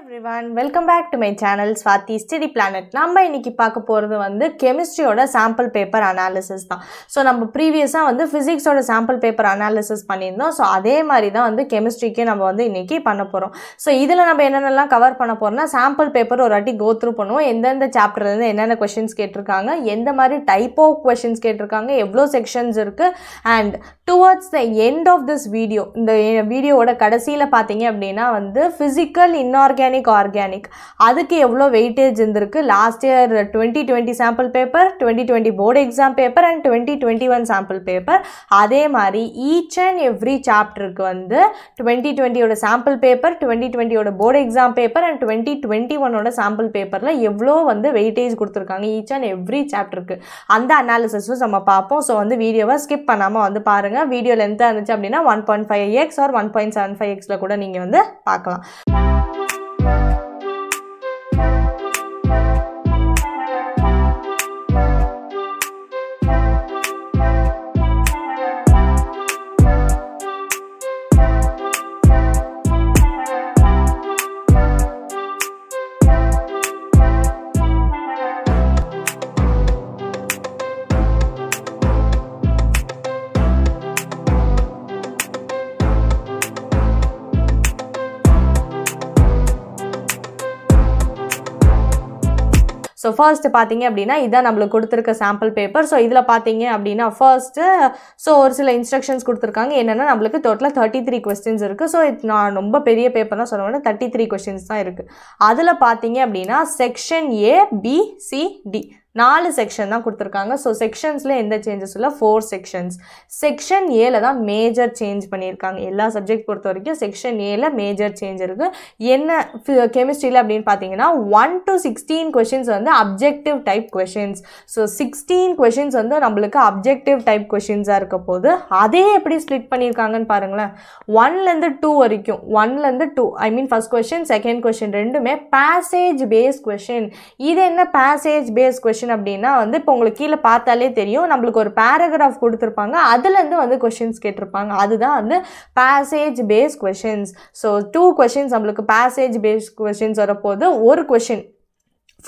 everyone, welcome back to my channel Swati Study Planet. நம்ம இன்னைக்கு பார்க்க போறது வந்து கெமிஸ்ட்ரியோட சாம்பிள் பேப்பர் அனாலிசிஸ் தான். ஸோ நம்ம ப்ரீவியஸா வந்து பிசிக்ஸோட சாம்பிள் பேப்பர் அனாலிசிஸ் பண்ணியிருந்தோம். ஸோ அதே மாதிரி தான் வந்து கெமிஸ்ட்ரிக்கு நம்ம வந்து இன்னைக்கு பண்ண போறோம். ஸோ இதில் நம்ம என்னென்னலாம் கவர் பண்ண போறோம்னா சாம்பிள் பேப்பர் ஒரு வாட்டி கோ த்ரூ பண்ணுவோம். எந்தெந்த சாப்டர்லேருந்து என்னென்ன கொஸ்டின்ஸ் கேட்டிருக்காங்க, எந்த மாதிரி டைப் ஆஃப் கொஸ்டின்ஸ் கேட்டிருக்காங்க, எவ்வளோ செக்ஷன்ஸ் இருக்கு, and towards the end of this video, இந்த வீடியோவோட கடைசியில் பார்த்தீங்க அப்படின்னா வந்து ஃபிசிக்கல் இன்ஆர்கானிக் ஆர்கானிக் அதுக்கு எவ்வளோ வெயிட்டேஜ் இருந்திருக்கு, last year 2020 sample paper, 2020 board exam paper and 2021 sample paper. அதே மாதிரி ஈச் அண்ட் எவ்ரி சாப்டருக்கு வந்து 2020யோட சாம்பிள் பேப்பர், 2020யோட போர்டு எக்ஸாம் பேப்பர் அண்ட் 2021ஓட சாம்பிள் பேப்பரில் எவ்வளோ வந்து வெயிட்டேஜ் கொடுத்துருக்காங்க ஈச் அண்ட் எவ்ரி சாப்டருக்கு, அந்த அனாலிசிஸும் நம்ம பார்ப்போம். ஸோ வந்து வீடியோவை ஸ்கிப் பண்ணாமல் வந்து பாருங்கள். வீடியோ லென்த்தாக இருந்துச்சு அப்படின்னா 1.5x ஆர் 1.75xல கூட நீங்கள் வந்து பார்க்கலாம். ஸோ ஃபர்ஸ்ட் பார்த்தீங்க அப்படின்னா இதான் நம்மளுக்கு கொடுத்துருக்க சாம்பிள் பேப்பர். ஸோ இதில் பார்த்தீங்க அப்படின்னா ஃபர்ஸ்ட்டு ஒரு சில இன்ஸ்ட்ரக்ஷன்ஸ் கொடுத்துருக்காங்க. என்னென்னா நம்மளுக்கு டோட்டலாக 33 கொஸ்டின்ஸ் இருக்குது. ஸோ நான் ரொம்ப பெரிய பேப்பர்லாம் சொல்ல வேண்டாம், 33 கொஸ்டின்ஸ் தான் இருக்குது. அதில் பார்த்தீங்க அப்படின்னா section A, B, C, D 4 section தான் கொடுத்துருக்காங்க. ஸோ செக்ஷன்ஸில் எந்த சேஞ்சஸ் இல்லை, 4 செக்ஷன்ஸ். செக்ஷன் ஏல தான் மேஜர் சேஞ்ச் பண்ணியிருக்காங்க. எல்லா சப்ஜெக்ட் பொறுத்த வரைக்கும் செக்ஷன் ஏல மேஜர் சேஞ்ச் இருக்குது. என்ன கெமிஸ்ட்ரியில் அப்படின்னு பார்த்தீங்கன்னா 1 to 16 கொஷின்ஸ் வந்து objective type questions. So 16 questions வந்து நம்மளுக்கு அப்ஜெக்டிவ் டைப் கொஷின்ஸாக இருக்க போது அதே எப்படி ஸ்ப்ளிட் பண்ணியிருக்காங்கன்னு பாருங்களேன். 1லேருந்து 2 வரைக்கும், 1லேருந்து 2 I mean first question second question ரெண்டுமே பேசேஜ் பேஸ் கொஷின். இது என்ன பேசேஜ் பேஸ் கொஷின் அப்படின்னா வந்து இப்போ உங்களுக்கு கீழே பார்த்தாலே தெரியும், நம்மளுக்கு ஒரு பேராகிராஃப் கொடுத்துருப்பாங்க, அதுலேருந்து வந்து கொஷின்ஸ் கேட்டிருப்பாங்க. அதுதான் வந்து passage based questions. So 2 questions நம்மளுக்கு பேசேஜ் பேஸ் கொஷின்ஸ் வரப்போது, ஒரு கொஷின்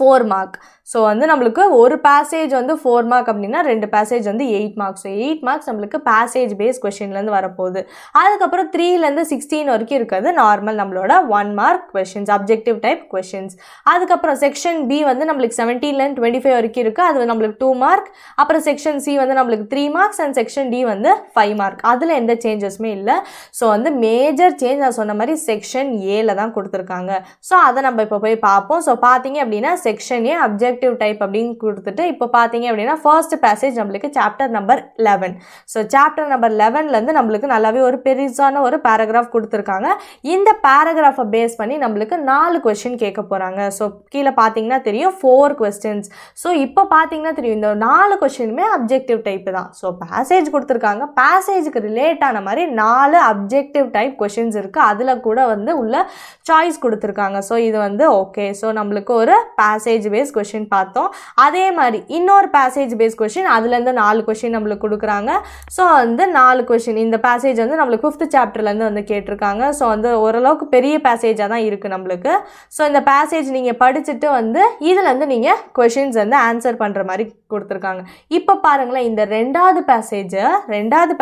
4 மார்க். ஸோ வந்து நம்மளுக்கு ஒரு பேசேஜ் வந்து 4 மார்க் அப்படின்னா 2 பேசேஜ் வந்து 8 மார்க்ஸ். ஸோ 8 மார்க்ஸ் நம்மளுக்கு பேசேஜ் பேஸ் கொஷின்லேருந்து வரப்போகுது. அதுக்கப்புறம் 3லேருந்து 16 வரைக்கும் இருக்கிறது நார்மல் நம்மளோட 1 mark questions, objective type questions. அதுக்கப்புறம் செக்ஷன் B வந்து நம்மளுக்கு 17லேருந்து 25 வரைக்கும் இருக்குது, அது நம்மளுக்கு 2 மார்க். அப்புறம் செக்ஷன் C வந்து நம்மளுக்கு 3 மார்க்ஸ் அண்ட் செக்ஷன் D வந்து 5 மார்க். அதில் எந்த சேஞ்சஸுமே இல்லை. ஸோ வந்து மேஜர் சேஞ்ச் நான் சொன்ன மாதிரி செக்ஷன் ஏல தான் கொடுத்துருக்காங்க. ஸோ அதை நம்ம இப்போ போய் பார்ப்போம். ஸோ பார்த்தீங்க அப்படின்னா செக்ஷன் ஏ அப்ஜெக்டிவ் டைப் அப்படின்னு கொடுத்துட்டு இப்போ பார்த்தீங்க அப்படின்னா ஃபர்ஸ்ட் பேசேஜ் நம்மளுக்கு chapter number 11. So chapter number 11லேருந்து நம்மளுக்கு நல்லாவே ஒரு பெருசான ஒரு பேராகிராஃப் கொடுத்துருக்காங்க. இந்த பேராகிராஃபை பேஸ் பண்ணி நம்மளுக்கு 4 கொஸ்டின் கேட்க போகிறாங்க. ஸோ கீழே பார்த்தீங்கன்னா தெரியும் 4 கொஸ்டின்ஸ். ஸோ இப்போ பார்த்தீங்கன்னா தெரியும் இந்த 4 கொஸ்டினுமே அப்ஜெக்டிவ் டைப் தான். ஸோ பேசேஜ் கொடுத்துருக்காங்க, பேசேஜுக்கு ரிலேட் ஆன மாதிரி 4 அப்ஜெக்டிவ் டைப் கொஸ்டின்ஸ் இருக்குது. அதில் கூட வந்து உள்ள சாய்ஸ் கொடுத்துருக்காங்க. ஸோ இது வந்து ஓகே. ஸோ நம்மளுக்கு ஒரு பேசேஜ் பேஸ் கொஸ்டின் பார்த்தோம். அதே மாதிரி இன்னொரு பேசேஜ் பேஸ் கொஸ்டின், அதுலேருந்து 4 கொஸ்டின் நம்மளுக்கு கொடுக்குறாங்க. ஸோ வந்து 4 கொஸ்டின் இந்த பேசேஜ் வந்து நம்மளுக்கு 5th சாப்டர்லேருந்து வந்து கேட்டிருக்காங்க. ஸோ வந்து ஓரளவுக்கு பெரிய பேசேஜாக தான் இருக்குது நம்மளுக்கு. ஸோ இந்த பேசேஜ் நீங்கள் படிச்சுட்டு வந்து இதுலேருந்து நீங்கள் கொஸ்டின்ஸ் வந்து ஆன்சர் பண்ணுற மாதிரி கொடுத்துருக்காங்க. இப்போ பாருங்களேன், இந்த ரெண்டாவது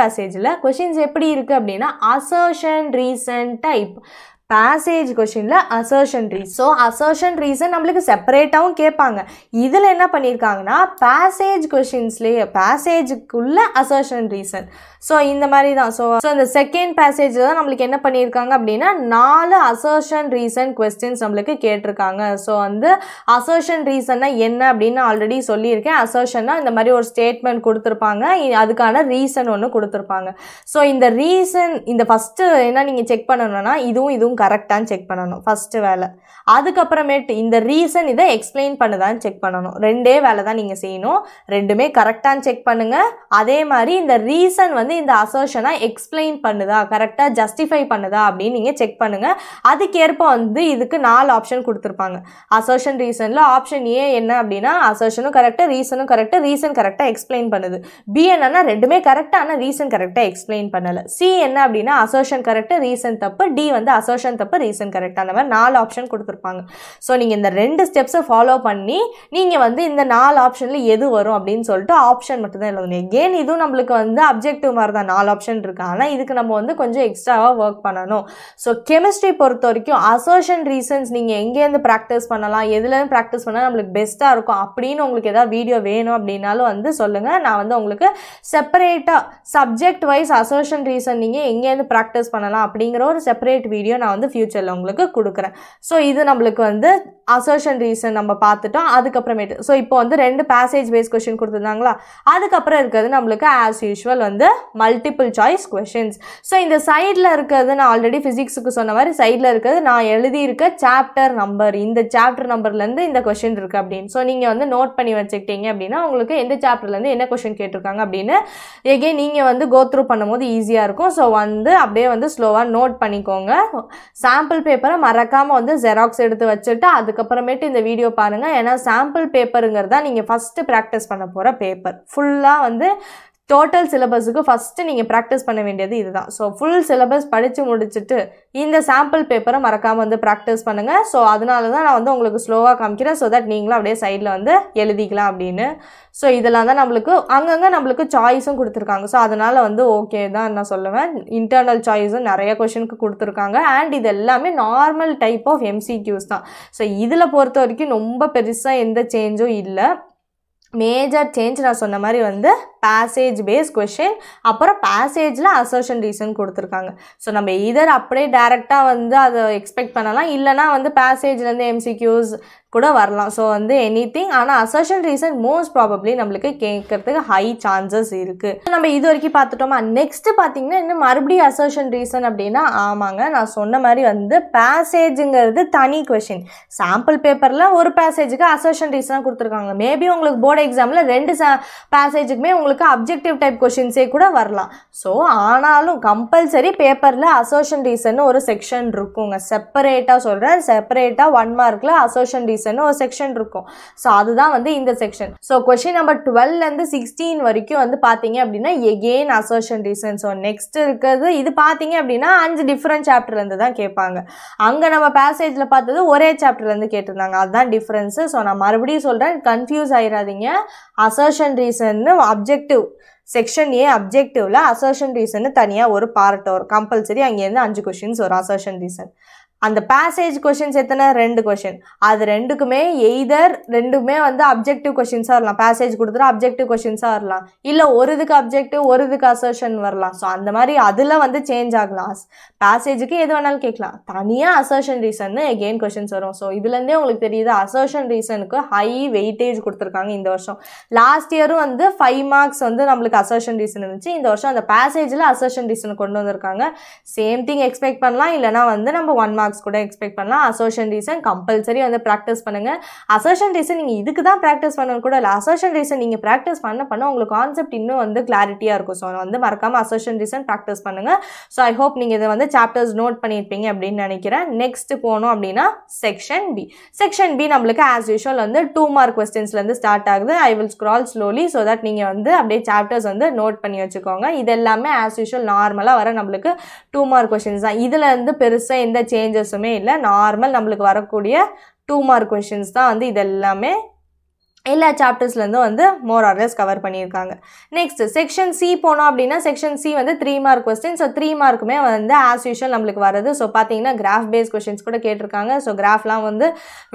பேசேஜில் கொஸ்டின்ஸ் எப்படி இருக்குது அப்படின்னா அசர்ஷன் ரீசன் டைப். பேசேஜ் கொஷினில் assertion reason. So assertion reason நம்மளுக்கு செப்பரேட்டாகவும் கேட்பாங்க. இதில் என்ன பண்ணியிருக்காங்கன்னா பேசேஜ் கொஷின்ஸ்லேயே பேசேஜுக்குள்ள அசர்ஷன் ரீசன். ஸோ இந்த மாதிரி தான். ஸோ இந்த செகண்ட் பேசேஜில் தான் நம்மளுக்கு என்ன பண்ணியிருக்காங்க அப்படின்னா 4 அசர்ஷன் ரீசன் கொஸ்டின்ஸ் நம்மளுக்கு கேட்டிருக்காங்க. ஸோ வந்து அசர்ஷன் ரீசன்னா என்ன அப்படின்னு ஆல்ரெடி சொல்லியிருக்கேன். அசர்ஷன்னா இந்த மாதிரி ஒரு ஸ்டேட்மெண்ட் கொடுத்துருப்பாங்க, அதுக்கான ரீசன் ஒன்று கொடுத்துருப்பாங்க. ஸோ இந்த ரீசன் இந்த ஃபஸ்ட்டு என்ன நீங்கள் செக் பண்ணணும்னா இதுவும் கரெக்டான்னு செக் பண்ணணும் ஃபஸ்ட்டு வேலை. அதுக்கப்புறமேட்டு இந்த ரீசன் இதை எக்ஸ்பிளைன் பண்ணுதான்னு செக் பண்ணணும். 2 வேலை தான் நீங்கள் செய்யணும். 2மே கரெக்டான்னு செக் பண்ணுங்கள். அதே மாதிரி இந்த ரீசன் வந்து இந்த அசர்ஷனை எக்ஸ்பிளைன் பண்ணுதா, கரெக்டாக ஜஸ்டிஃபை பண்ணுதா அப்படின்னு நீங்கள் செக் பண்ணுங்கள். அதுக்கேற்ப வந்து இதுக்கு 4 ஆப்ஷன் கொடுத்துருப்பாங்க. அசர்ஷன் ரீசனில் ஆப்ஷன் ஏ என்ன அப்படின்னா அசர்ஷனும் கரெக்டாக, ரீசனும் கரெக்டாக, ரீசன் கரெக்டாக எக்ஸ்பிளைன் பண்ணுது. பி என்னன்னா 2மே கரெக்டாக ஆனால் ரீசன் கரெக்டாக எக்ஸ்பிளைன் பண்ணலை. சி என்ன அப்படின்னா அசர்ஷன் கரெக்டாக, ரீசன் தப்பு, டி வந்து அசர்ஷன் போர்ஷன் தப்பு ரீசன் கரெக்ட் அந்த மாதிரி 4 ஆப்ஷன் கொடுத்துருப்பாங்க. ஸோ நீங்கள் இந்த 2 ஸ்டெப்ஸை ஃபாலோ பண்ணி நீங்கள் வந்து இந்த 4 ஆப்ஷனில் எது வரும் அப்படின்னு சொல்லிட்டு ஆப்ஷன் மட்டும் தான் எழுதணும். எகெயின் இதுவும் நம்மளுக்கு வந்து அப்ஜெக்டிவ் மாதிரி தான் 4 ஆப்ஷன் இருக்கு. ஆனால் இதுக்கு நம்ம வந்து கொஞ்சம் எக்ஸ்ட்ராவாக ஒர்க் பண்ணணும். ஸோ கெமிஸ்ட்ரி பொறுத்த வரைக்கும் அசர்ஷன் ரீசன்ஸ் நீங்கள் எங்கேருந்து ப்ராக்டிஸ் பண்ணலாம், எதுலேருந்து ப்ராக்டிஸ் பண்ணால் நம்மளுக்கு பெஸ்ட்டாக இருக்கும் அப்படின்னு உங்களுக்கு ஏதாவது வீடியோ வேணும் அப்படின்னாலும் வந்து சொல்லுங்கள். நான் வந்து உங்களுக்கு செப்பரேட்டாக சப்ஜெக்ட் வைஸ் அசர்ஷன் ரீசன் நீங்கள் எங்கேருந்து ப்ராக்டிஸ் பண்ணலாம் அப்படிங்கிற ஒரு செப்பரேட் வீடியோ நான் வந்து ஃபியூச்சரில் உங்களுக்கு கொடுக்குறேன். ஸோ இது நம்மளுக்கு வந்து அசர்ஷன் ரீசன் நம்ம பார்த்துட்டோம். அதுக்கப்புறமேட்டு ஸோ இப்போ வந்து 2 பேசேஜ் பேஸ் கொஸ்டின் கொடுத்துருந்தாங்களா, அதுக்கப்புறம் இருக்கிறது நம்மளுக்கு ஆஸ் யூஷுவல் வந்து மல்டிபிள் சாய்ஸ் கொஸ்டின்ஸ். ஸோ இந்த சைடில் இருக்கிறது நான் ஆல்ரெடி ஃபிசிக்ஸுக்கு சொன்ன மாதிரி சைடில் இருக்கிறது நான் எழுதியிருக்க சாப்டர் நம்பர், இந்த சாப்டர் நம்பர்லேருந்து இந்த கொஸ்டின் இருக்குது அப்படின்னு. ஸோ நீங்கள் வந்து நோட் பண்ணி வச்சுக்கிட்டீங்க அப்படின்னா உங்களுக்கு எந்த சாப்டர்லேருந்து என்ன கொஸ்டின் கேட்டிருக்காங்க அப்படின்னு எகெயின் நீங்கள் வந்து கோ த்ரூ பண்ணும்போது ஈஸியாக இருக்கும். ஸோ வந்து அப்படியே வந்து ஸ்லோவாக நோட் பண்ணிக்கோங்க. சாம்பிள் பேப்பரை மறக்காமல் வந்து ஜெராக்ஸ் எடுத்து வச்சுட்டு அதுக்கப்புறமேட்டு இந்த வீடியோ பாருங்கள். ஏன்னா சாம்பிள் பேப்பருங்கிறதா நீங்கள் ஃபஸ்ட்டு ப்ராக்டிஸ் பண்ண போகிற பேப்பர். ஃபுல்லாக வந்து டோட்டல் சிலபஸுக்கு ஃபஸ்ட்டு நீங்கள் ப்ராக்டிஸ் பண்ண வேண்டியது இதுதான். ஸோ ஃபுல் சிலபஸ் படித்து முடிச்சுட்டு இந்த சாம்பிள் பேப்பரை மறக்காமல் வந்து ப்ராக்டிஸ் பண்ணுங்கள். ஸோ அதனால தான் நான் வந்து உங்களுக்கு ஸ்லோவாக காமிக்கிறேன். ஸோ தட் நீங்களும் அப்படியே சைடில் வந்து எழுதிக்கலாம் அப்படின்னு. ஸோ இதெல்லாம் தான் நம்மளுக்கு அங்கங்கே நம்மளுக்கு சாய்ஸும் கொடுத்துருக்காங்க. ஸோ அதனால் வந்து ஓகே தான் நான் சொல்லுவேன். இன்டர்னல் சாய்ஸும் நிறைய கொஷனுக்கு கொடுத்துருக்காங்க. அண்ட் இது எல்லாமே நார்மல் டைப் ஆஃப் MCQs தான். ஸோ இதில் பொறுத்த வரைக்கும் ரொம்ப பெருசாக எந்த சேஞ்சும் இல்லை. மேஜர் சேஞ்ச் நான் சொன்ன மாதிரி வந்து பேசேஜ் பேஸ் கொஷின், அப்புறம் பேசேஜில் அசர்ஷன் ரீசன் கொடுத்துருக்காங்க. ஸோ நம்ம இதர் அப்படியே டேரெக்டாக வந்து அதை எக்ஸ்பெக்ட் பண்ணலாம், இல்லைனா வந்து பேசேஜ்லேருந்து MCQs கூட வரலாம். ஸோ வந்து எனிதிங். ஆனால் அசர்ஷன் ரீசன் மோஸ்ட் ப்ராபப்ளி நம்மளுக்கு கேட்கறதுக்கு ஹை சான்சஸ் இருக்குது. நம்ம இது வரைக்கும் பார்த்துட்டோமா. நெக்ஸ்ட் பார்த்தீங்கன்னா இன்னும் மறுபடியும் அசர்ஷன் ரீசன் அப்படின்னா ஆமாங்க, நான் சொன்ன மாதிரி வந்து பேசேஜுங்கிறது தனி கொஷின். சாம்பிள் பேப்பரில் ஒரு பேசேஜுக்கு அசர்ஷன் ரீசனாக கொடுத்துருக்காங்க. மேபி உங்களுக்கு போர்டு எக்ஸாமில் 2 பேசேஜுக்குமே உங்களுக்கு அப்ஜெக்டிவ் டைப் கொஷின்ஸே கூட வரலாம். ஸோ ஆனாலும் கம்பல்சரி பேப்பரில் அசர்ஷன் ரீசன் ஒரு செக்ஷன் இருக்குங்க. செப்பரேட்டாக சொல்கிறேன், செப்பரேட்டாக 1 மார்க்கில் அசர்ஷன் ரீசன் ஒரு செக்ஷன் இருக்கும். ஸோ அதுதான் வந்து இந்த செக்ஷன். ஸோ கொஸ்டின் நம்பர் 12லேருந்து 16 வரைக்கும் வந்து பார்த்தீங்க அப்படின்னா again assertion reason. So next இருக்கிறது இது பார்த்தீங்க அப்படின்னா 5 டிஃப்ரெண்ட் சாப்டர்லேருந்து தான் கேட்பாங்க. அங்கே நம்ம பேசேஜில் பார்த்தது ஒரே சாப்டர்லேருந்து கேட்டிருந்தாங்க. அதுதான் டிஃப்ரென்ஸு. ஸோ நான் மறுபடியும் சொல்கிறேன், கன்ஃபியூஸ் ஆயிடாதீங்க. அசர்ஷன் ரீசன்னு அப்ஜெக்டிவ் செக்ஷன் ஏ அப்ஜெக்டிவ்ல அசர்ஷன் ரீசன் தனியாக ஒரு பார்ட் வரும். கம்பல்சரி அங்கேருந்து 5 கொஷின்ஸ் வரும் அசர்ஷன் ரீசன். அந்த பேசேஜ் கொஷின்ஸ் எத்தனை 2 கொஷின். அது ரெண்டுக்குமே எய்தர் ரெண்டுமே வந்து அப்ஜெக்டிவ் கொஷின்ஸாக வரலாம். பேசேஜ் கொடுத்துட்டு அப்ஜெக்டிவ் கொஷின்ஸாக வரலாம், இல்லை ஒரு இதுக்கு அப்ஜெக்டிவ் ஒரு இதுக்கு அசர்ஷன் வரலாம். ஸோ அந்த மாதிரி அதில் வந்து சேஞ்ச் ஆகலாம். பேசேஜுக்கு எது வேணாலும் கேட்கலாம். தனியாக அசர்ஷன் ரீசன் எகெயின் கொஷின்ஸ் வரும். ஸோ இதுலேருந்தே உங்களுக்கு தெரியுது அசர்ஷன் ரீசனுக்கு ஹை வெயிட்டேஜ் கொடுத்துருக்காங்க இந்த வருஷம். லாஸ்ட் இயரும் வந்து 5 மார்க்ஸ் வந்து நம்மளுக்கு அசர்ஷன் ரீசன் இருந்துச்சு. இந்த வருஷம் அந்த பேசேஜில் அசர்ஷன் ரீசன் கொண்டு வந்திருக்காங்க. சேம் திங் எக்ஸ்பெக்ட் பண்ணலாம், இல்லைனா வந்து நம்ம 1 மார்க்ஸ் கூட எக்ஸ்பெக்ட் பண்ணலாம். அசர்ஷன் ரீசன் கம்பல்சரி வந்து ப்ராக்டிஸ் பண்ணுங்க. அசர்ஷன் ரீசன் நீங்கள் இதுக்கு தான் ப்ராக்டிஸ் பண்ணணும் கூட இல்லை. அசர்ஷன் ரீசன் நீங்கள் ப்ராக்டிஸ் பண்ண உங்களுக்கு கான்செப்ட் இன்னும் வந்து கிளாரிட்டியாக இருக்கும். ஸோ வந்து மறக்காமல் அசர்ஷன் ரீசன் ப்ராக்டிஸ் பண்ணுங்க. ஸோ ஐ ஹோப் நீங்கள் இதை வந்து சாப்டர்ஸ் நோட் பண்ணியிருப்பீங்க அப்படின்னு நினைக்கிறேன். நெக்ஸ்ட் போனோம் அப்படின்னா செக்ஷன் பி. செக்ஷன் பி நம்மளுக்கு ஆஸ் யூஷுவல் வந்து 2 மார்க் கொஸ்டின்ஸ்லேருந்து ஸ்டார்ட் ஆகுது. I will scroll slowly so that நீங்கள் வந்து அப்படியே சாப்டர்ஸ் வந்து நோட் பண்ணி வச்சுக்கோங்க. இது எல்லாமே ஆஸ் யூஷுவல் நார்மலாக வர நம்மளுக்கு 2 மார்க் கொஸ்டின்ஸ் தான். இதில் வந்து பெருசாக எந்த சேஞ்சஸுமே இல்லை. நார்மல் நம்மளுக்கு வரக்கூடிய 2 மார்க் கொஸ்டின்ஸ் தான் வந்து இது எல்லாமே எல்லா சாப்டர்ஸ்லேருந்தும் வந்து மோர் ஆர் லெஸ் கவர் பண்ணியிருக்காங்க. நெக்ஸ்ட் செக்ஷன் சி போனோம் அப்படின்னா செக்ஷன் சி வந்து 3 மார்க் கொஸ்டின். ஸோ 3 மார்க்குமே வந்து ஆஸ் யூஷுவல் நம்மளுக்கு வருது. ஸோ பார்த்தீங்கன்னா கிராஃப் பேஸ் கொஸ்டின்ஸ் கூட கேட்டிருக்காங்க. ஸோ கிராஃப்லாம் வந்து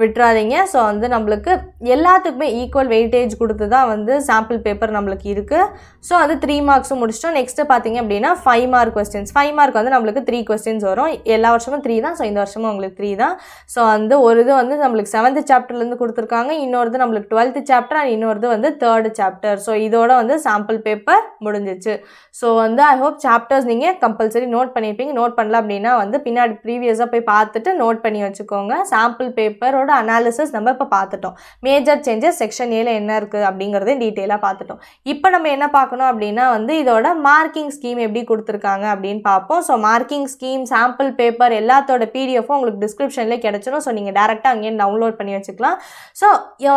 விட்டுறாதீங்க. ஸோ வந்து நம்மளுக்கு எல்லாத்துக்குமே ஈக்குவல் வெயிட்டேஜ் கொடுத்து தான் வந்து சாம்பிள் பேப்பர் நம்மளுக்கு இருக்குது. ஸோ அது 3 மார்க்ஸும் முடிச்சிட்டோம். நெக்ஸ்ட்டு பார்த்தீங்க அப்படின்னா 5 மார்க் கொஸ்டின்ஸ். 5 மார்க் வந்து நம்மளுக்கு 3 கொஸ்டின்ஸ் வரும். எல்லா வருஷமும் 3 தான். ஸோ இந்த வருஷமும் உங்களுக்கு 3 தான். ஸோ வந்து ஒரு இது வந்து நம்மளுக்கு 7th சாப்டர்லேருந்து கொடுத்துருக்காங்க, இன்னொரு நம்மளுக்கு 12th சாப்டர், அண்ட் இன்னொரு வந்து 3rd சாப்டர். ஸோ இதோட வந்து சாம்பிள் பேப்பர் முடிஞ்சிச்சு. ஸோ வந்து ஐ ஹோப் சாப்டர்ஸ் நீங்கள் கம்பல்சரி நோட் பண்ணியிருப்பீங்க. நோட் பண்ணல அப்படின்னா வந்து பின்னாடி ப்ரீவியஸாக போய் பார்த்துட்டு நோட் பண்ணி வச்சுக்கோங்க. சாம்பிள் பேப்பரோட அனாலிசிஸ் நம்ம இப்போ பார்த்துட்டோம். மேஜர் சேஞ்சஸ் செக்ஷன் ஏல என்ன இருக்குது அப்படிங்கிறதையும் டீட்டெயிலாக பார்த்துட்டோம். இப்போ நம்ம என்ன பார்க்கணும் அப்படின்னா வந்து இதோட மார்க்கிங் ஸ்கீம் எப்படி கொடுத்துருக்காங்க அப்படின்னு பார்ப்போம். So marking scheme, sample paper எல்லாத்தோட பிடிஎஃப்பும் உங்களுக்கு டிஸ்கிரிப்ஷன்லேயே கிடச்சிடும். ஸோ நீங்கள் டேரெக்டாக அங்கேயே டவுன்லோட் பண்ணி வச்சுக்கலாம். ஸோ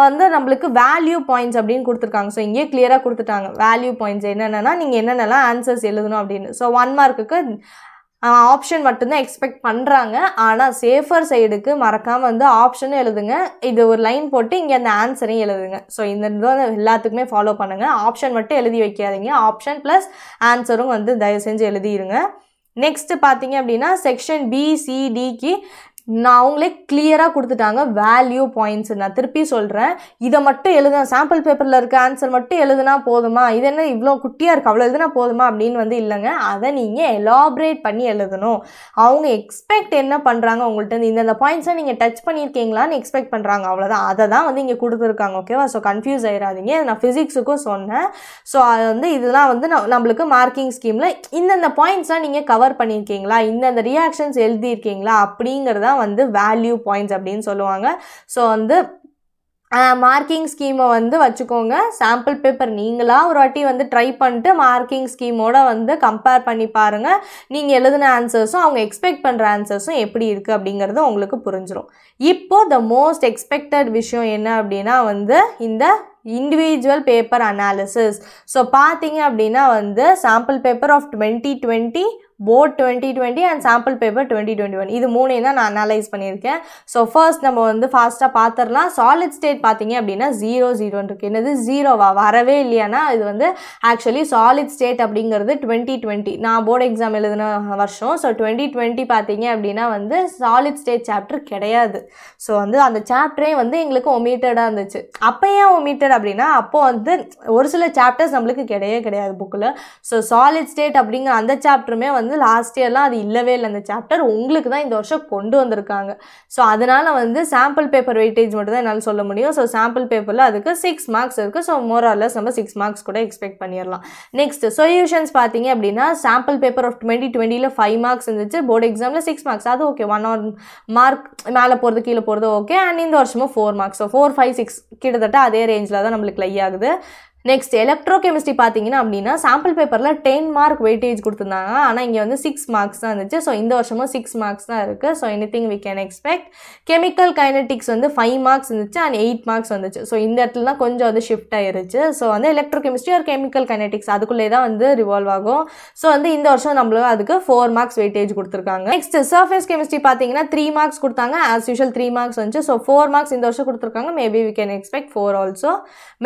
வந்து நம்மளுக்கு வேல்யூ பாயிண்ட்ஸ் அப்படின்னு கொடுத்துருக்காங்க. ஸோ இங்கே கிளியராக கொடுத்துட்டாங்க வேல்யூ பாயிண்ட்ஸ் என்னென்னா நீங்கள் என்னென்னலாம் ஆன்சர்ஸ் எழுதணும் அப்படின்னு. ஸோ 1 மார்க்குக்கு ஆப்ஷன் மட்டும்தான் எக்ஸ்பெக்ட் பண்ணுறாங்க. ஆனால் சேஃபர் சைடுக்கு மறக்காமல் வந்து ஆப்ஷனும் எழுதுங்க, இது ஒரு லைன் போட்டு இங்கே அந்த ஆன்சரையும் எழுதுங்க. ஸோ இந்த இது எல்லாத்துக்குமே ஃபாலோ பண்ணுங்கள். ஆப்ஷன் மட்டும் எழுதி வைக்காதீங்க, ஆப்ஷன் ப்ளஸ் ஆன்சரும் வந்து தயவு செஞ்சு எழுதிடுங்க. நெக்ஸ்ட்டு பார்த்தீங்க அப்படின்னா செக்ஷன் பிசிடிக்கு நான் அவங்களே கிளியராக கொடுத்துட்டாங்க வேல்யூ பாயிண்ட்ஸ். நான் திருப்பி சொல்கிறேன், இதை மட்டும் எழுதுனா சாம்பிள் பேப்பரில் இருக்க ஆன்சர் மட்டும் எழுதுனா போதுமா, இது என்ன இவ்வளோ குட்டியாக இருக்குது அவ்வளோ எழுதுனா போதுமா அப்படின்னு வந்து இல்லைங்க. அதை நீங்கள் எலாபரேட் பண்ணி எழுதணும். அவங்க எக்ஸ்பெக்ட் என்ன பண்ணுறாங்க உங்கள்கிட்ட இந்த பாயிண்ட்ஸை நீங்கள் டச் பண்ணியிருக்கீங்களான்னு எக்ஸ்பெக்ட் பண்ணுறாங்க, அவ்வளோதான். அதை தான் வந்து இங்கே கொடுத்துருக்காங்க. ஓகேவா? ஸோ கன்ஃபியூஸ் ஆகிடாதீங்க. நான் ஃபிசிக்ஸுக்கும் சொன்னேன். ஸோ அது வந்து இதெல்லாம் வந்து நம்மளுக்கு மார்க்கிங் ஸ்கீமில் இந்தந்த பாயிண்ட்ஸ்லாம் நீங்கள் கவர் பண்ணியிருக்கீங்களா, இந்தந்த ரியாக்ஷன்ஸ் எழுதியிருக்கீங்களா அப்படிங்கிறத வந்து வேல்யூ பாயிண்ட்ஸ் அப்படின்னு சொல்லுவாங்க. ஸோ வந்து மார்க்கிங் ஸ்கீமை வந்து வச்சுக்கோங்க. சாம்பிள் பேப்பர் நீங்களாக ஒரு வாட்டி வந்து ட்ரை பண்ணிட்டு மார்க்கிங் ஸ்கீமோட வந்து கம்பேர் பண்ணி பாருங்கள். நீங்கள் எழுதின ஆன்சர்ஸும் அவங்க எக்ஸ்பெக்ட் பண்ணுற ஆன்சர்ஸும் எப்படி இருக்குது அப்படிங்கிறது உங்களுக்கு புரிஞ்சிடும். இப்போது த மோஸ்ட் எக்ஸ்பெக்டட் விஷயம் என்ன அப்படின்னா வந்து இந்த இண்டிவிஜுவல் பேப்பர் அனாலிசிஸ். ஸோ பார்த்தீங்க அப்படின்னா வந்து sample paper of 2020, board 2020 and sample paper 2021 இது மூணையும் தான் நான் அனலைஸ் பண்ணியிருக்கேன். ஸோ ஃபர்ஸ்ட் நம்ம வந்து ஃபாஸ்ட்டாக பார்த்துடலாம். சாலிட் ஸ்டேட் பார்த்தீங்க அப்படின்னா 0 இருக்குது. என்னது 0வா? வரவே இல்லையானா இது வந்து ஆக்சுவலி சாலிட் ஸ்டேட் அப்படிங்கிறது 2020 நான் போர்டு எக்ஸாம் எழுதின வருஷம். ஸோ 2020 பார்த்தீங்க அப்படின்னா வந்து சாலிட் ஸ்டேட் சாப்டர் கிடையாது. ஸோ வந்து அந்த சாப்டரே வந்து எங்களுக்கு ஒமிட்டடாக இருந்துச்சு. அப்போ ஏன் ஒமிட்டட் அப்படின்னா அப்போது வந்து ஒரு சில சாப்டர்ஸ் நம்மளுக்கு கிடையாது புக்கில். ஸோ சாலிட் ஸ்டேட் அப்படிங்கிற அந்த சாப்டருமே வந்து லாஸ்ட் இயர்லாம் அது இல்லவே இல்லை. அந்த சாப்டர் உங்களுக்கு தான் இந்த வருஷம் கொண்டு வந்திருக்காங்க. ஸோ அதனால் வந்து சாம்பிள் பேப்பர் வெயிட்டேஜ் மட்டும் தான் என்னால் சொல்ல முடியும். ஸோ சாம்பிள் பேப்பரில் அதுக்கு 6 மார்க்ஸ் இருக்குது. ஸோ மோர் ஆர் லெஸ் நம்ம 6 மார்க்ஸ் கூட எக்ஸ்பெக்ட் பண்ணிடலாம். நெக்ஸ்ட் சொல்யூஷன்ஸ் பார்த்தீங்க அப்படின்னா சாம்பிள் பேப்பர் ஆஃப் 2020 5 மார்க்ஸ் இருந்துச்சு, போர்டு எக்ஸாமில் 6 மார்க்ஸ். அது ஓகே, 1 மார்க் மேலே போகிறது கீழே போகிறது ஓகே. அண்ட் இந்த வருஷமும் 4 மார்க்ஸ். ஸோ 4, 5, 6 கிட்டத்தட்ட அதே ரேஞ்சில் தான் நம்மளுக்கு லை ஆகுது. நெக்ஸ்ட் எலக்ட்ரோ கெமிஸ்ட்ரி பார்த்தீங்கன்னா அப்படின்னா சாம்பிள் பேப்பரில் 10 மார்க் வெயிட்டேஜ் கொடுத்துருந்தாங்க, ஆனால் இங்கே வந்து 6 மார்க்ஸ் தான் இருந்துச்சு. ஸோ இந்த வருஷமும் 6 மார்க்ஸ் தான் இருக்குது. So anything we can expect. Chemical kinetics வந்து 5 மார்க்ஸ் இருந்துச்சு அண்ட் 8 மார்க்ஸ் வந்துச்சு. ஸோ இந்த இடத்துல தான் கொஞ்சம் வந்து ஷிஃப்ட் ஆயிருச்சு. ஸோ வந்து எலக்ட்ரோ கெமிஸ்ட்ரி ஒரு கெமிக்கல் கைனட்டிக்ஸ் அதுக்குள்ளே தான் வந்து ரிவால்வ் ஆகும். ஸோ வந்து இந்த வருஷம் நம்மளுக்கு அதுக்கு 4 மார்க்ஸ் வெயிட்டேஜ் கொடுத்துருக்காங்க. நெக்ஸ்ட் சர்ஃபேஸ் கெமிஸ்ட்ரி பார்த்தீங்கன்னா 3 மார்க்ஸ் கொடுத்தாங்க, ஆஸ் யூஷுவல் 3 மார்க்ஸ் வந்துச்சு. ஸோ 4 மார்க்ஸ் இந்த வருஷம் கொடுத்துருக்காங்க. Maybe we can expect 4 also.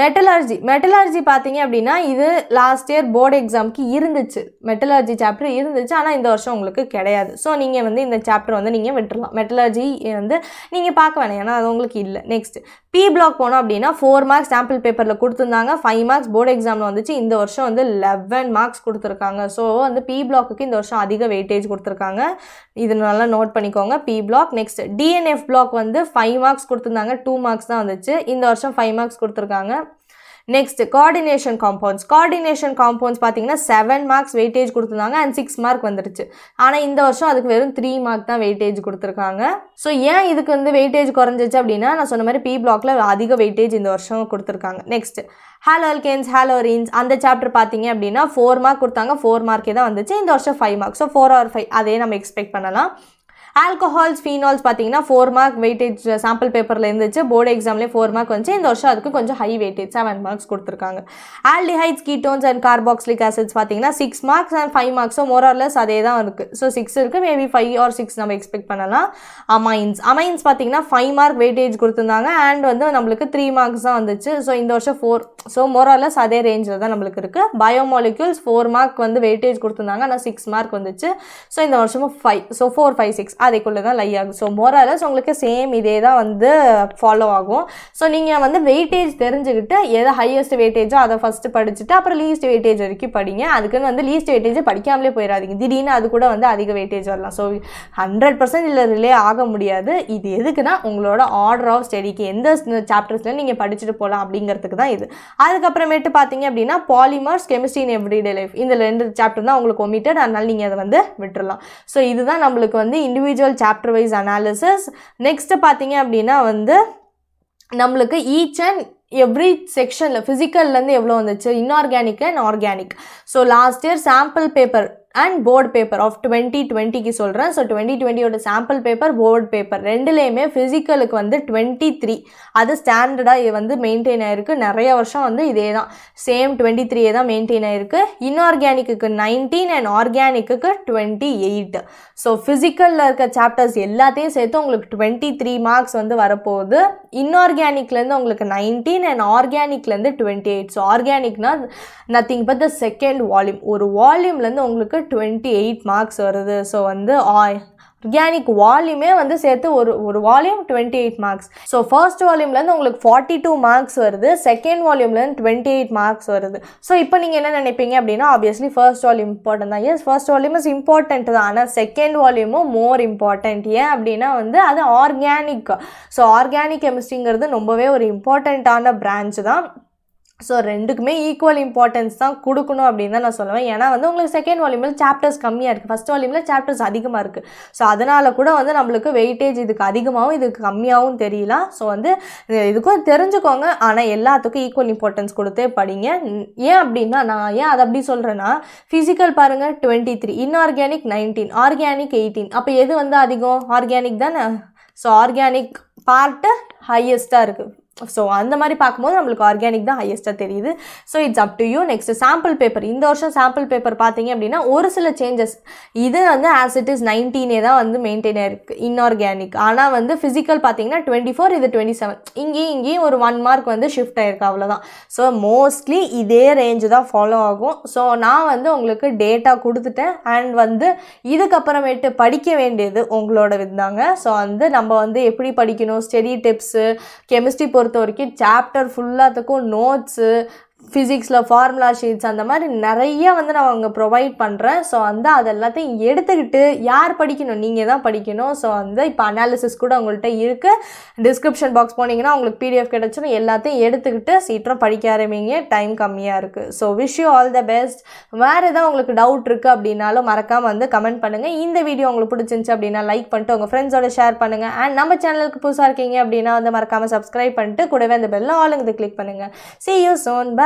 Metallurgy பார்த்தீங்க அப்படின்னா இது லாஸ்ட் இயர் போர்டு எக்ஸாமுக்கு இருந்துச்சு, மெட்டலர்ஜி சாப்டர் இருந்துச்சு, ஆனால் இந்த வருஷம் உங்களுக்கு கிடையாது. ஸோ நீங்கள் வந்து இந்த சாப்டர் வந்து நீங்கள் விட்டுடலாம். மெட்டலர்ஜி வந்து நீங்கள் பார்க்க வேணாம், ஏன்னா அது உங்களுக்கு இல்லை. நெக்ஸ்ட் பி பிளாக் போனோம் அப்படின்னா 4 மார்க்ஸ் சாம்பிள் பேப்பரில் கொடுத்துருந்தாங்க, 5 மார்க்ஸ் போர்டு எக்ஸாமில் வந்துச்சு. இந்த வருஷம் வந்து 11 மார்க்ஸ் கொடுத்துருக்காங்க. ஸோ வந்து பி பிளாக்கு இந்த வருஷம் அதிக வெயிட்டேஜ் கொடுத்துருக்காங்க. இது நல்லா நோட் பண்ணிக்கோங்க, P block. Next DNF block வந்து 5 மார்க்ஸ் கொடுத்துருந்தாங்க, 2 மார்க்ஸ் தான் வந்துச்சு. இந்த வருஷம் 5 மார்க்ஸ் கொடுத்துருக்காங்க. நெக்ஸ்ட் கோஆர்டினேஷன் காம்பவுண்ட்ஸ் பார்த்தீங்கன்னா 7 மார்க்ஸ் வெயிட்டேஜ் கொடுத்துருந்தாங்க அண்ட் 6 மார்க் வந்துருச்சு. ஆனால் இந்த வருஷம் அதுக்கு வெறும் 3 மார்க் தான் வெயிட்டேஜ் கொடுத்துருக்காங்க. ஸோ ஏன் இதுக்கு வந்து வெயிட்டேஜ் குறைஞ்சிச்சு அப்படின்னா நான் சொன்ன மாதிரி பி பிளாக்ல அதிக வெயிட்டேஜ் இந்த வருஷம் கொடுத்துருக்காங்க. நெக்ஸ்ட் ஹாலோல்கேன்ஸ் ஹாலோரின்ஸ் அந்த சாப்டர் பார்த்தீங்க அப்படின்னா 4 மார்க் கொடுத்தாங்க, 4 மார்க்கே தான் வந்துச்சு. இந்த வருஷம் 5 மார்க். ஸோ 4 or 5 அதே நம்ம எக்ஸ்பெக்ட் பண்ணலாம். ஆல்கஹால்ஸ் ஃபீனால்ஸ் பார்த்தீங்கன்னா 4 மார்க் வெயிட்டேஜ் சாம்பிள் பேப்பரில் இருந்துச்சு, போர்டு எக்ஸாம்லேயே 4 மார்க் வந்துச்சு. இந்த வருஷம் அதுக்கு கொஞ்சம் ஹை வெயிட்டேஜ் 7 மார்க்ஸ் கொடுத்துருக்காங்க. Aldehydes ketones and carboxylic acids பார்த்தீங்கன்னா 6 மார்க்ஸ் அண்ட் 5 மார்க்ஸோ மோர் ஆர் லெஸ் அதே தான் இருக்குது. ஸோ 6 இருக்குது, மேபி 5 or 6 நம்ம எக்ஸ்பெக்ட் பண்ணலாம். அமைன்ஸ் பார்த்தீங்கன்னா 5 மார்க் வெயிட்டேஜ் கொடுத்துருந்தாங்க அண்ட் வந்து நம்மளுக்கு 3 மார்க்ஸ் தான் வந்துச்சு. ஸோ இந்த வருஷம் 4. ஸோ மோர் ஆர் லெஸ் அதே ரேஞ்சில் தான் நம்மளுக்கு இருக்குது. பயோமாலிக்யூல்ஸ் 4 மார்க் வந்து வெயிட்டேஜ் கொடுத்துருந்தாங்க, ஆனால் 6 மார்க் வந்துச்சு. ஸோ இந்த வருஷமும் 5. ஸோ 4, 5, 6 அதேக்குள்ளே தான் லை ஆகும். ஸோ மோரலஸ் உங்களுக்கு சேம் இதே தான் வந்து ஃபாலோ ஆகும். ஸோ நீங்கள் வந்து வெயிட்டேஜ் தெரிஞ்சுக்கிட்டு எதை ஹையஸ்ட் வெயிட்டேஜோ அதை ஃபஸ்ட்டு படிச்சுட்டு அப்புறம் லீஸ்ட் வெயிட்டேஜ் வரைக்கும் படிங்க. அதுக்குன்னு வந்து லீஸ்ட் வெயிட்டேஜை படிக்காமலே போயிடாதீங்க, திடீர்னு அது கூட வந்து அதிக வெயிட்டேஜ் வரலாம். ஸோ 100% இல்லை ரிலே ஆக முடியாது. இது எதுக்குன்னா உங்களோட ஆர்டர் ஆஃப் ஸ்டடிக்கு எந்த சாப்டர்ஸில் நீங்கள் படிச்சுட்டு போகலாம் அப்படிங்கிறதுக்கு தான் இது. அதுக்கப்புறமேட்டு பார்த்தீங்க அப்படின்னா polymers, chemistry in everyday life இந்த 2 சாப்டர் தான் உங்களுக்கு ஒமிட்டட், அதனால நீங்கள் அதை வந்து விட்டுறலாம். ஸோ இதுதான் நம்மளுக்கு வந்து individual chapter wise analysis. Next பார்த்தீங்க அப்படின்னா வந்து நம்மளுக்கு ஈச் அண்ட் எவ்ரி செக்ஷனில் ஃபிசிக்கல்லேருந்து எவ்வளோ வந்துச்சு, inorganic and organic. So last year sample paper and board paper of 2020க்கு சொல்கிறேன். ஸோ 2020யோட சாம்பிள் பேப்பர் போர்டு பேப்பர் ரெண்டுலேயுமே ஃபிசிக்கலுக்கு வந்து 23 அது ஸ்டாண்டர்டாக வந்து மெயின்டைன் ஆகிருக்கு. நிறைய வருஷம் வந்து இதே தான் சேம் 23 தான் மெயின்டைன் ஆகிருக்கு. Inorganic 19 and organic 28. ஸோ ஃபிசிக்கலில் இருக்க சாப்டர்ஸ் எல்லாத்தையும் சேர்த்து உங்களுக்கு 23 மார்க்ஸ் வந்து வரப்போகுது. இன்ஆர்கானிக்லேருந்து உங்களுக்கு 19 அண்ட் ஆர்கானிக்லேருந்து 28. ஸோ ஆர்கானிக்னா nothing but the second volume. ஒரு வால்யூம்லேருந்து உங்களுக்கு 28 மார்க்ஸ் வருது. ஸோ வந்து ஆர்கானிக் வால்யூமே வந்து சேர்த்து ஒரு வால்யூம் 28 மார்க்ஸ். ஸோ ஃபர்ஸ்ட் வால்யூம்லேருந்து உங்களுக்கு 42 மார்க்ஸ் வருது. செகண்ட் வால்யூம்லேருந்து 28 மார்க்ஸ் வருது. ஸோ இப்போ நீங்கள் என்ன நினைப்பீங்க அப்படின்னா ஆப்வியஸ்லி ஃபர்ஸ்ட் வால்யூம் இம்பார்ட்டன்ட் தான். Yes first volume is important தான். ஆனால் செகண்ட் வால்யூமும் மோர் இம்பார்ட்டன்ட். ஏன் அப்படின்னா வந்து அது ஆர்கானிக். ஸோ ஆர்கானிக் கெமிஸ்ட்ரிங்கிறது ரொம்பவே ஒரு இம்பார்ட்டண்ட்டான பிரான்ச் தான். ஸோ ரெண்டுக்குமே ஈக்குவல் இம்பார்ட்டன்ஸ் தான் கொடுக்கணும் அப்படின்னு தான் நான் சொல்லுவேன். ஏன்னா வந்து உங்களுக்கு செகண்ட் வால்யூமில் சாப்டர்ஸ் கம்மியாக இருக்குது, ஃபஸ்ட் வால்யூமில் சாப்டர்ஸ் அதிகமாக இருக்குது. ஸோ அதனால் கூட வந்து நம்மளுக்கு வெயிட்டேஜ் இதுக்கு அதிகமாகவும் இதுக்கு கம்மியாகவும் தெரியல. ஸோ வந்து இதுக்கும் தெரிஞ்சுக்கோங்க. ஆனால் எல்லாத்துக்கும் ஈக்குவல் இம்பார்ட்டன்ஸ் கொடுத்தே படிங்க. ஏன் அப்படின்னா நான் ஏன் அதை அப்படி சொல்கிறேன்னா ஃபிசிக்கல் பாருங்கள் 23, இன்ஆர்கானிக் 19, ஆர்கானிக் 18. அப்போ எது வந்து அதிகம்? ஆர்கானிக் தானே. ஸோ ஆர்கானிக் பார்ட்டு ஹையஸ்ட்டாக இருக்குது. ஸோ அந்த மாதிரி பார்க்கும்போது நம்மளுக்கு ஆர்கானிக் தான் ஹையஸ்ட்டாக தெரியுது. So it's up to you. Next sample paper. இந்த வருஷம் சாம்பிள் பேப்பர் பார்த்தீங்க அப்படின்னா ஒரு சில சேஞ்சஸ். இது வந்து ஆஸ் இட் இஸ் 19 தான் வந்து மெயின்டைன் ஆயிருக்கு இன்ஆர்கானிக். ஆனால் வந்து ஃபிசிக்கல் பார்த்தீங்கன்னா 24, இது 27. இங்கேயும் ஒரு 1 மார்க் வந்து ஷிஃப்ட் ஆயிருக்கு, அவ்வளோதான். ஸோ மோஸ்ட்லி இதே ரேஞ்சு தான் ஃபாலோ ஆகும். ஸோ நான் வந்து உங்களுக்கு டேட்டா கொடுத்துட்டேன். அண்ட் வந்து இதுக்கப்புறமேட்டு படிக்க வேண்டியது உங்களோட விதாங்க. ஸோ வந்து நம்ம வந்து எப்படி படிக்கணும், ஸ்டடி டிப்ஸு, கெமிஸ்ட்ரி பொறுத்த வரைக்கும் சாப்டர் ஃபுல்லாத்துக்கும் நோட்ஸு, ஃபிசிக்ஸில் ஃபார்முலா ஷீட்ஸ் அந்த மாதிரி நிறைய வந்து நான் அங்கே ப்ரொவைட் பண்ணுறேன். ஸோ வந்து அது எல்லாத்தையும் எடுத்துக்கிட்டு யார் படிக்கணும்? நீங்கள் தான் படிக்கணும். ஸோ வந்து இப்போ அனாலிசிஸ் கூட உங்கள்கிட்ட இருக்குது. டிஸ்கிரிப்ஷன் பாக்ஸ் போனீங்கன்னா உங்களுக்கு PDF கிடச்சிடும். எல்லாத்தையும் எடுத்துக்கிட்டு சீக்கிரம் படிக்க ஆரம்பிங்க. டைம் கம்மியாக இருக்குது. So wish you all the best. வேறு எதாவது உங்களுக்கு டவுட் இருக்குது அப்படின்னாலும் மறக்காமல் வந்து கமெண்ட் பண்ணுங்கள். இந்த வீடியோ உங்களுக்கு பிடிச்சிருந்துச்சு அப்படின்னா லைக் பண்ணிட்டு உங்கள் ஃப்ரெண்ட்ஸோட ஷேர் பண்ணுங்கள். அண்ட் நம்ம சேனலுக்கு புதுசாக இருக்கீங்க அப்படின்னா வந்து மறக்காமல் சப்ஸ்கிரைப் பண்ணிட்டு கூடவே அந்த பெல் ஆளுங்கிறது கிளிக் பண்ணுங்கள். See you soon. Bye.